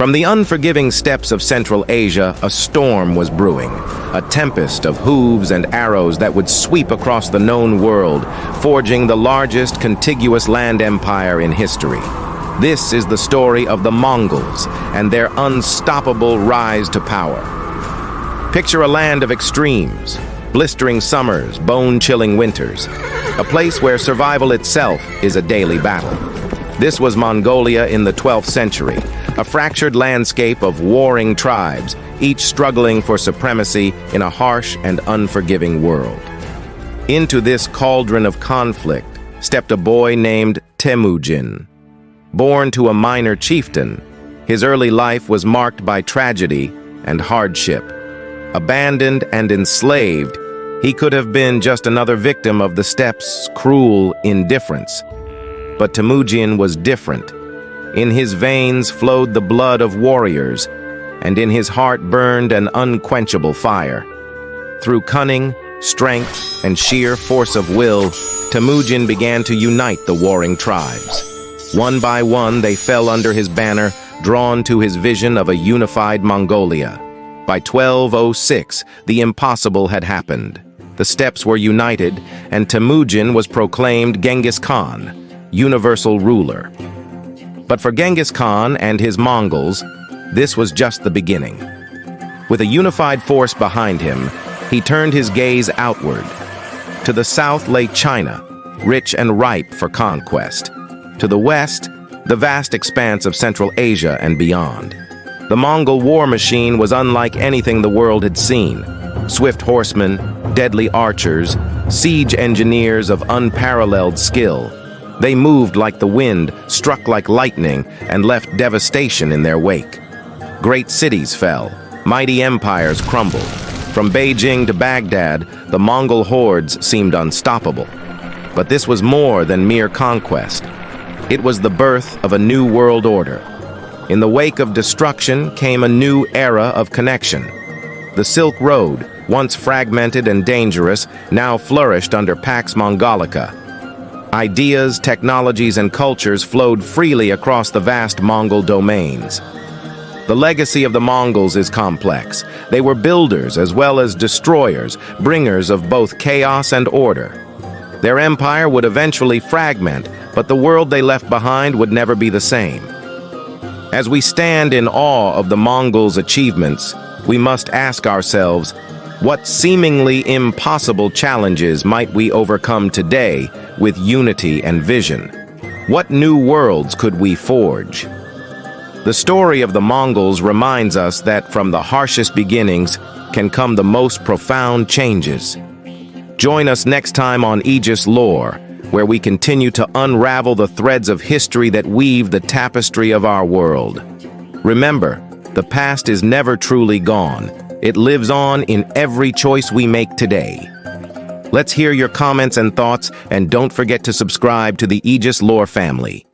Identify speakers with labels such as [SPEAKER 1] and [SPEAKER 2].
[SPEAKER 1] From the unforgiving steppes of Central Asia, a storm was brewing, a tempest of hooves and arrows that would sweep across the known world, forging the largest contiguous land empire in history. This is the story of the Mongols and their unstoppable rise to power. Picture a land of extremes, blistering summers, bone-chilling winters, a place where survival itself is a daily battle. This was Mongolia in the 12th century, a fractured landscape of warring tribes, each struggling for supremacy in a harsh and unforgiving world. Into this cauldron of conflict stepped a boy named Temujin. Born to a minor chieftain, his early life was marked by tragedy and hardship. Abandoned and enslaved, he could have been just another victim of the steppe's cruel indifference. But Temujin was different. In his veins flowed the blood of warriors, and in his heart burned an unquenchable fire. Through cunning, strength, and sheer force of will, Temujin began to unite the warring tribes. One by one, they fell under his banner, drawn to his vision of a unified Mongolia. By 1206, the impossible had happened. The steppes were united, and Temujin was proclaimed Genghis Khan, universal ruler. But for Genghis Khan and his Mongols, this was just the beginning. With a unified force behind him, he turned his gaze outward. To the south lay China, rich and ripe for conquest. To the west, the vast expanse of Central Asia and beyond. The Mongol war machine was unlike anything the world had seen. Swift horsemen, deadly archers, siege engineers of unparalleled skill. They moved like the wind, struck like lightning, and left devastation in their wake. Great cities fell, mighty empires crumbled. From Beijing to Baghdad, the Mongol hordes seemed unstoppable. But this was more than mere conquest. It was the birth of a new world order. In the wake of destruction came a new era of connection. The Silk Road, once fragmented and dangerous, now flourished under Pax Mongolica. Ideas, technologies, and cultures flowed freely across the vast Mongol domains. The legacy of the Mongols is complex. They were builders as well as destroyers, bringers of both chaos and order. Their empire would eventually fragment, but the world they left behind would never be the same. As we stand in awe of the Mongols' achievements, we must ask ourselves, what seemingly impossible challenges might we overcome today with unity and vision? What new worlds could we forge? The story of the Mongols reminds us that from the harshest beginnings can come the most profound changes. Join us next time on Aegis Lore, where we continue to unravel the threads of history that weave the tapestry of our world. Remember, the past is never truly gone. It lives on in every choice we make today. Let's hear your comments and thoughts, and don't forget to subscribe to the Aegis Lore family.